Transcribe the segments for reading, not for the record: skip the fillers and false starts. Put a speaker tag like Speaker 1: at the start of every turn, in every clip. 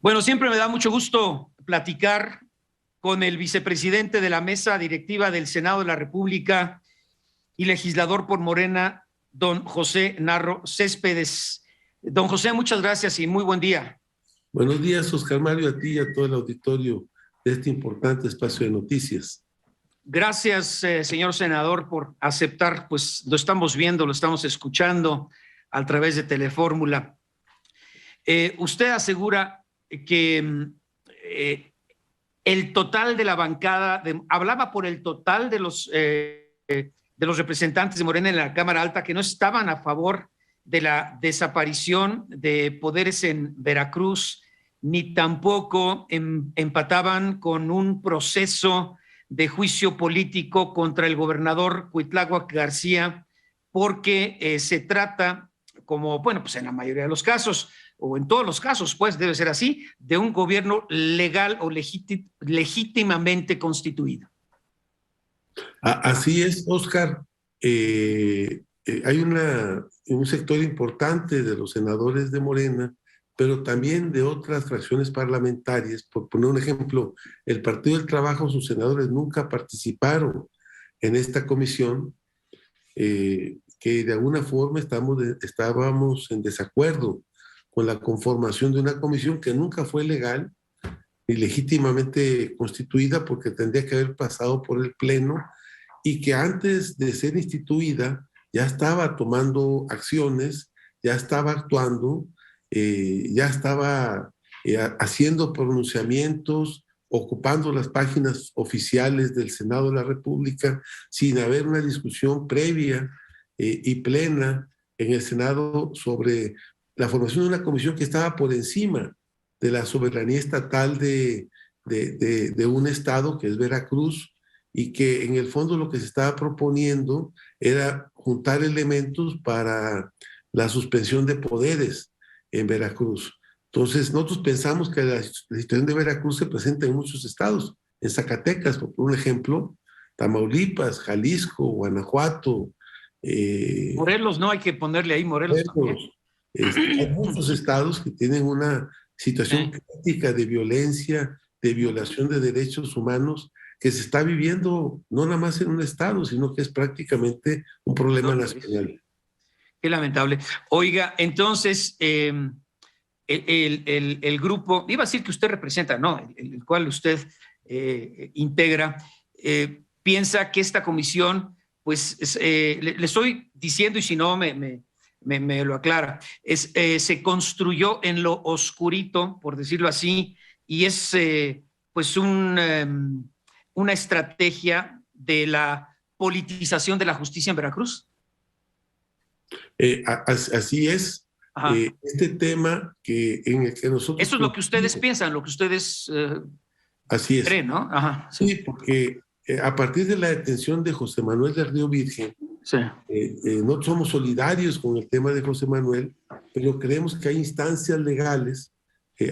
Speaker 1: Bueno, siempre me da mucho gusto platicar con el vicepresidente de la mesa directiva del Senado de la República y legislador por Morena, don José Narro Céspedes. Don José, muchas gracias y muy buen día.
Speaker 2: Buenos días, Oscar Mario, a ti y a todo el auditorio de este importante espacio de noticias.
Speaker 1: Gracias, señor senador, por aceptar, pues lo estamos viendo, lo estamos escuchando a través de Telefórmula. Usted asegura que el total de la bancada, hablaba por el total de los representantes de Morena en la Cámara Alta que no estaban a favor de la desaparición de poderes en Veracruz, ni tampoco empataban con un proceso de juicio político contra el gobernador Cuitláhuac García, porque se trata, como, bueno, pues en la mayoría de los casos, o en todos los casos, pues debe ser así, de un gobierno legal o legítimamente constituido.
Speaker 2: Así es, Oscar. Hay un sector importante de los senadores de Morena, pero también de otras fracciones parlamentarias. Por poner un ejemplo, el Partido del Trabajo, sus senadores nunca participaron en esta comisión, que de alguna forma estábamos en desacuerdo con la conformación de una comisión que nunca fue legal ni legítimamente constituida, porque tendría que haber pasado por el Pleno, y que antes de ser instituida ya estaba tomando acciones, ya estaba actuando, ya estaba haciendo pronunciamientos, ocupando las páginas oficiales del Senado de la República, sin haber una discusión previa y plena en el Senado sobre la formación de una comisión que estaba por encima de la soberanía estatal de un estado que es Veracruz, y que en el fondo lo que se estaba proponiendo era juntar elementos para la suspensión de poderes en Veracruz. Entonces nosotros pensamos que la situación de Veracruz se presenta en muchos estados, en Zacatecas, por un ejemplo, Tamaulipas, Jalisco, Guanajuato.
Speaker 1: Morelos, no hay que ponerle ahí Morelos también.
Speaker 2: Hay muchos estados que tienen una situación crítica de violencia, de violación de derechos humanos, que se está viviendo no nada más en un estado, sino que es prácticamente un problema nacional.
Speaker 1: Qué lamentable. Oiga, entonces, el grupo, iba a decir que usted representa, no, el cual usted integra, piensa que esta comisión, pues, le estoy diciendo, y si no me lo aclara, se construyó en lo oscurito, por decirlo así, y es pues una estrategia de la politización de la justicia en Veracruz.
Speaker 2: Así es. Este tema en el que nosotros...
Speaker 1: Eso es lo que ustedes piensan, lo que ustedes
Speaker 2: así es.
Speaker 1: creen, ¿no? Ajá,
Speaker 2: sí, porque a partir de la detención de José Manuel del Río Virgen,
Speaker 1: sí.
Speaker 2: Nosotros somos solidarios con el tema de José Manuel, pero creemos que hay instancias legales,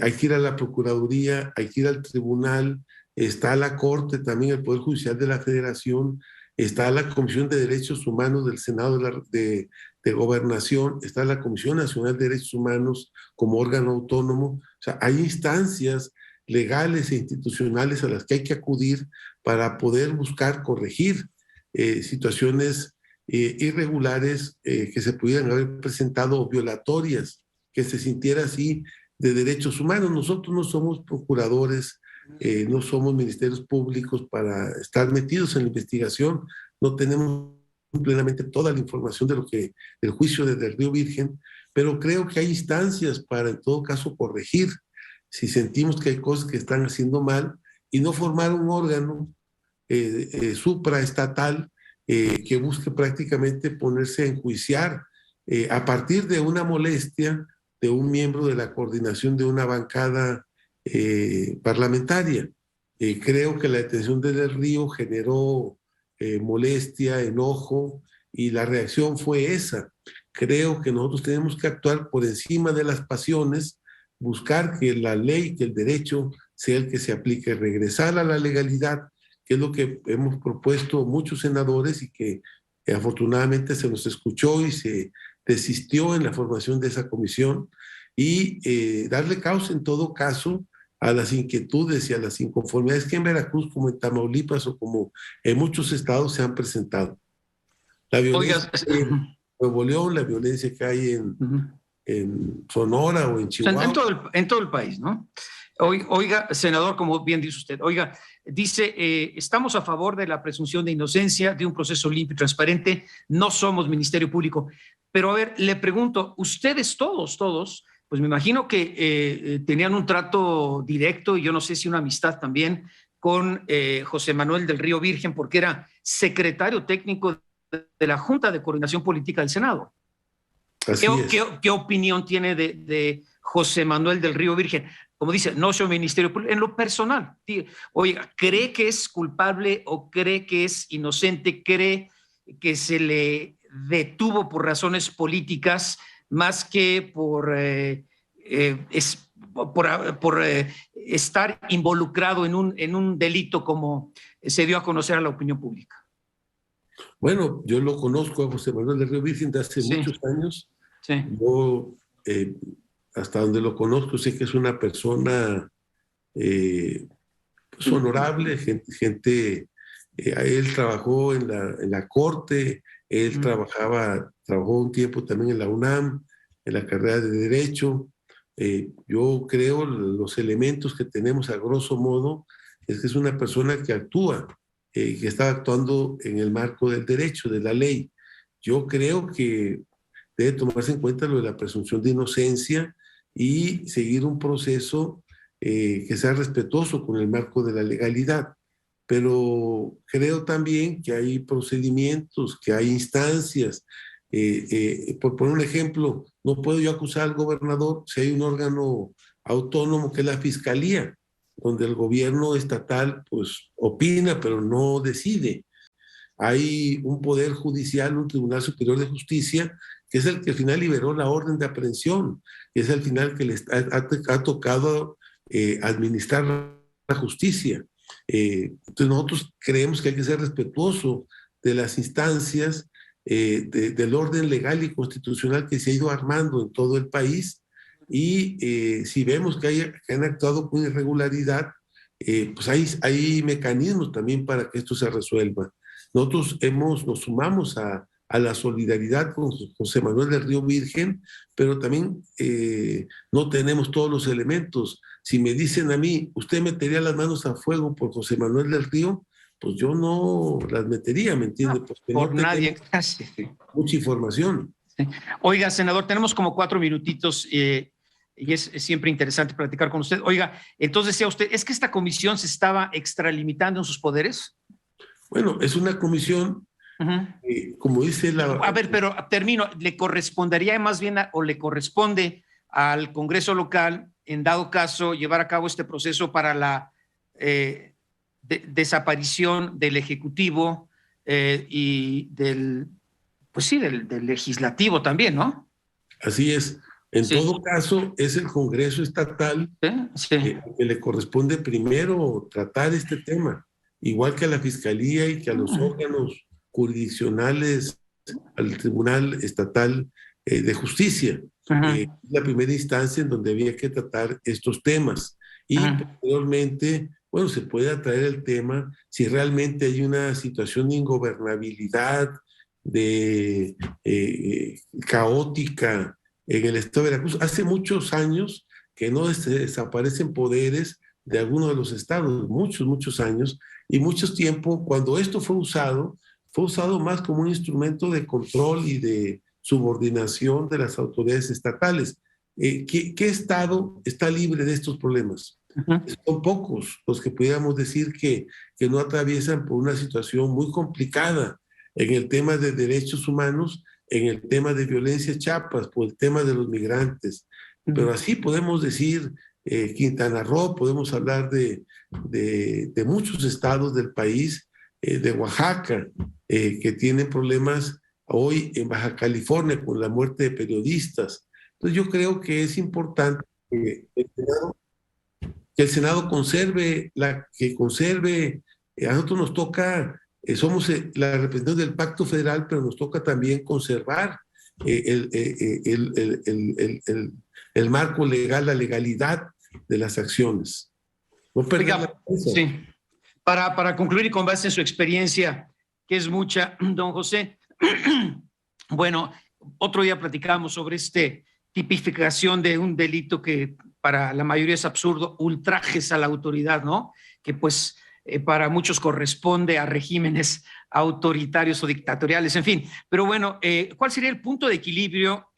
Speaker 2: hay que ir a la Procuraduría, hay que ir al Tribunal, está la Corte, también el Poder Judicial de la Federación, está la Comisión de Derechos Humanos del Senado de Gobernación, está la Comisión Nacional de Derechos Humanos como órgano autónomo. O sea, hay instancias legales e institucionales a las que hay que acudir para poder buscar corregir situaciones irregulares que se pudieran haber presentado, violatorias, que se sintiera así de derechos humanos. Nosotros no somos procuradores, no somos ministerios públicos para estar metidos en la investigación, no tenemos plenamente toda la información de lo que el juicio del Río Virgen, pero creo que hay instancias para en todo caso corregir si sentimos que hay cosas que están haciendo mal, y no formar un órgano supraestatal que busque prácticamente ponerse a enjuiciar a partir de una molestia de un miembro de la coordinación de una bancada parlamentaria. Creo que la detención de Del Río generó molestia, enojo, y la reacción fue esa. Creo que nosotros tenemos que actuar por encima de las pasiones, buscar que la ley, que el derecho sea el que se aplique, regresar a la legalidad, que es lo que hemos propuesto muchos senadores, y que afortunadamente se nos escuchó y se desistió en la formación de esa comisión. y darle causa en todo caso a las inquietudes y a las inconformidades que en Veracruz, como en Tamaulipas o como en muchos estados se han presentado. La
Speaker 1: Oiga,
Speaker 2: violencia que hay en Nuevo León, la violencia que hay en Sonora o en Chihuahua.
Speaker 1: en todo el país, ¿no? Oiga, senador, como bien dice usted, oiga, dice, estamos a favor de la presunción de inocencia, de un proceso limpio y transparente, no somos Ministerio Público. Pero a ver, le pregunto, ustedes todos, pues me imagino que tenían un trato directo y yo no sé si una amistad también con José Manuel del Río Virgen, porque era secretario técnico de la Junta de Coordinación Política del Senado.
Speaker 2: Así es.
Speaker 1: ¿Qué opinión tiene de José Manuel del Río Virgen? Como dice, no soy Ministerio Público, en lo personal. Oiga, ¿cree que es culpable o cree que es inocente? ¿Cree que se le detuvo por razones políticas más que por estar involucrado en un delito como se dio a conocer a la opinión pública?
Speaker 2: Bueno, yo lo conozco a José Manuel del Río Virgen de hace muchos años.
Speaker 1: Sí.
Speaker 2: Yo, hasta donde lo conozco, sé que es una persona pues honorable, gente él trabajó en la corte, él trabajó un tiempo también en la UNAM, en la carrera de Derecho. Yo creo los elementos que tenemos a grosso modo es que es una persona que actúa, que está actuando en el marco del derecho, de la ley. Yo creo que debe tomarse en cuenta lo de la presunción de inocencia y seguir un proceso que sea respetuoso con el marco de la legalidad. Pero creo también que hay procedimientos, que hay instancias. Por poner un ejemplo, no puedo yo acusar al gobernador si hay un órgano autónomo que es la Fiscalía, donde el gobierno estatal pues opina, pero no decide. Hay un poder judicial, un Tribunal Superior de Justicia, que es el que al final liberó la orden de aprehensión, que es al final que les ha tocado administrar la justicia. Entonces nosotros creemos que hay que ser respetuoso de las instancias, del orden legal y constitucional que se ha ido armando en todo el país, y si vemos que han actuado con irregularidad, pues hay mecanismos también para que esto se resuelva. Nosotros nos sumamos a la solidaridad con José Manuel del Río Virgen, pero también no tenemos todos los elementos. Si me dicen a mí, ¿usted metería las manos a fuego por José Manuel del Río? Pues yo no las metería, ¿me entiende?
Speaker 1: No,
Speaker 2: porque
Speaker 1: por
Speaker 2: no
Speaker 1: nadie.
Speaker 2: mucha información.
Speaker 1: Sí. Oiga, senador, tenemos como 4 minutitos y es siempre interesante platicar con usted. Oiga, entonces decía usted, ¿es que esta comisión se estaba extralimitando en sus poderes?
Speaker 2: Bueno, es una comisión, como dice la...
Speaker 1: A ver, pero termino, ¿le correspondería más bien o le corresponde al Congreso local, en dado caso, llevar a cabo este proceso para la desaparición del Ejecutivo y pues sí, del legislativo también, ¿no?
Speaker 2: Así es. En todo caso, es el Congreso estatal que le corresponde primero tratar este tema, igual que a la Fiscalía y que a los órganos jurisdiccionales, al Tribunal Estatal de Justicia. La primera instancia en donde había que tratar estos temas. Y posteriormente, bueno, se puede atraer el tema si realmente hay una situación de ingobernabilidad, de caótica en el estado de Veracruz. Hace muchos años que no desaparecen poderes de algunos de los estados, muchos años, y mucho tiempo, cuando esto fue usado más como un instrumento de control y de subordinación de las autoridades estatales. ¿Qué estado está libre de estos problemas? Son pocos los que pudiéramos decir que no atraviesan por una situación muy complicada en el tema de derechos humanos, en el tema de violencia Chiapas, por el tema de los migrantes. Pero así podemos decir Quintana Roo, podemos hablar de muchos estados del país, de Oaxaca, que tienen problemas hoy en Baja California con la muerte de periodistas. Entonces yo creo que es importante que el Senado conserve, a nosotros nos toca, somos la representación del Pacto Federal, pero nos toca también conservar el marco legal, la legalidad de las acciones. No perder
Speaker 1: sí. Para concluir y con base en su experiencia, que es mucha, don José, bueno, otro día platicábamos sobre tipificación de un delito que para la mayoría es absurdo, ultrajes a la autoridad, ¿no? Que pues para muchos corresponde a regímenes autoritarios o dictatoriales, en fin. Pero bueno, ¿cuál sería el punto de equilibrio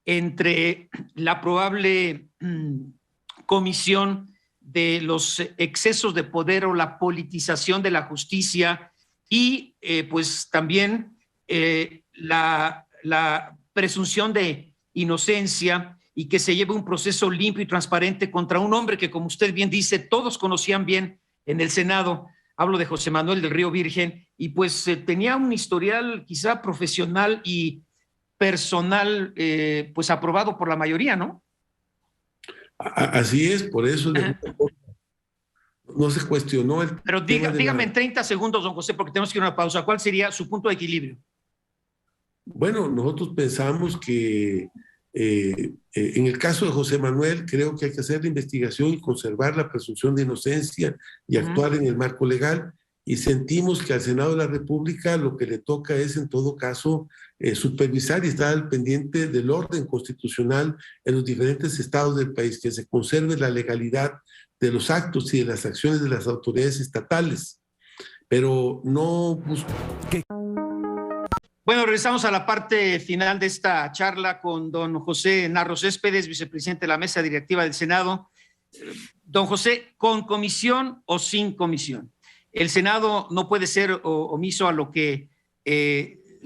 Speaker 1: entre la probable comisión de los excesos de poder o la politización de la justicia y pues también la presunción de inocencia y que se lleve un proceso limpio y transparente contra un hombre que, como usted bien dice, todos conocían bien en el Senado? Hablo de José Manuel del Río Virgen, y pues tenía un historial quizá profesional y personal pues aprobado por la mayoría, ¿no?
Speaker 2: Así es, por eso no se cuestionó el
Speaker 1: Pero dígame en 30 segundos, don José, porque tenemos que ir a una pausa, ¿cuál sería su punto de equilibrio?
Speaker 2: Bueno, nosotros pensamos que en el caso de José Manuel, creo que hay que hacer la investigación y conservar la presunción de inocencia y actuar en el marco legal. Y sentimos que al Senado de la República lo que le toca es, en todo caso, supervisar y estar al pendiente del orden constitucional en los diferentes estados del país, que se conserve la legalidad de los actos y de las acciones de las autoridades estatales. Pero no...
Speaker 1: Bueno, regresamos a la parte final de esta charla con don José Narro Céspedes, vicepresidente de la mesa directiva del Senado. Don José, ¿con comisión o sin comisión? El Senado no puede ser omiso a lo que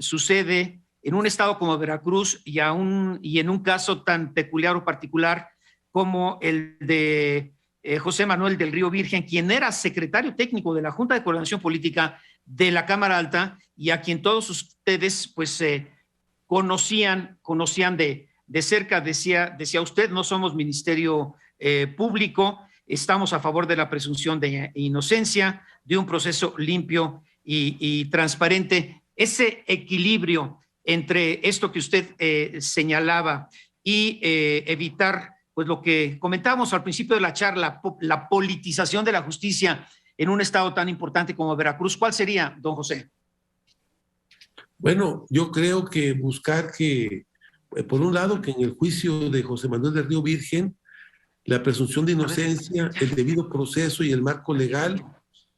Speaker 1: sucede en un estado como Veracruz y en un caso tan peculiar o particular como el de José Manuel del Río Virgen, quien era secretario técnico de la Junta de Coordinación Política de la Cámara Alta y a quien todos ustedes pues conocían de cerca. Decía usted, no somos ministerio público, estamos a favor de la presunción de inocencia, de un proceso limpio y transparente. Ese equilibrio entre esto que usted señalaba y evitar pues lo que comentábamos al principio de la charla, la politización de la justicia en un estado tan importante como Veracruz, ¿cuál sería, don José?
Speaker 2: Bueno, yo creo que buscar que, por un lado, que en el juicio de José Manuel del Río Virgen, la presunción de inocencia, el debido proceso y el marco legal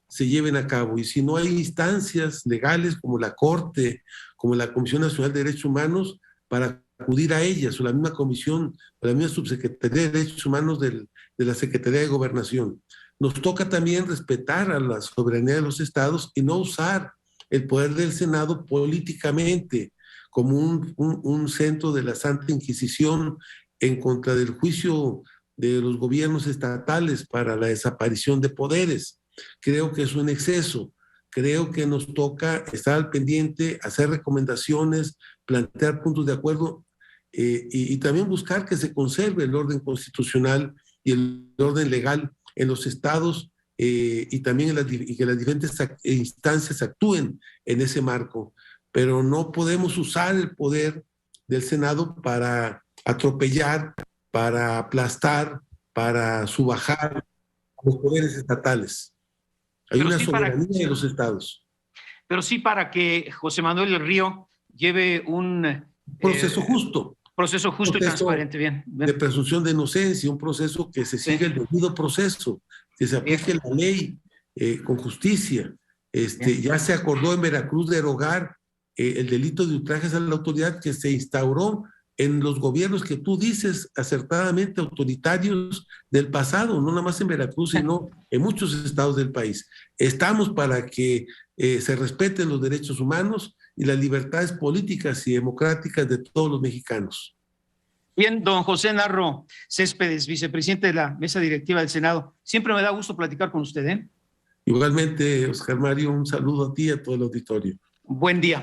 Speaker 2: se lleven a cabo. Y si no hay instancias legales como la Corte, como la Comisión Nacional de Derechos Humanos, para acudir a ellas, o la misma comisión, o la misma subsecretaría de Derechos Humanos de la Secretaría de Gobernación. Nos toca también respetar a la soberanía de los estados y no usar el poder del Senado políticamente como un centro de la Santa Inquisición en contra del juicio de los gobiernos estatales para la desaparición de poderes. Creo que es un exceso. Creo que nos toca estar al pendiente, hacer recomendaciones, plantear puntos de acuerdo y también buscar que se conserve el orden constitucional y el orden legal en los estados y también y que las diferentes instancias actúen en ese marco. Pero no podemos usar el poder del Senado para atropellar, para aplastar, para subajar los poderes estatales. Hay una soberanía de los estados.
Speaker 1: Pero sí para que José Manuel del Río lleve un
Speaker 2: proceso justo.
Speaker 1: Proceso justo y transparente, bien.
Speaker 2: De presunción de inocencia, un proceso que se siga el debido proceso, que se aplique la ley con justicia. Ya se acordó en Veracruz derogar el delito de ultrajes a la autoridad que se instauró en los gobiernos que tú dices acertadamente autoritarios del pasado, no nada más en Veracruz, sino en muchos estados del país. Estamos para que se respeten los derechos humanos y las libertades políticas y democráticas de todos los mexicanos.
Speaker 1: Bien, don José Narro Céspedes, vicepresidente de la mesa directiva del Senado. Siempre me da gusto platicar con usted, ¿eh?
Speaker 2: Igualmente, Oscar Mario, un saludo a ti y a todo el auditorio.
Speaker 1: Buen día.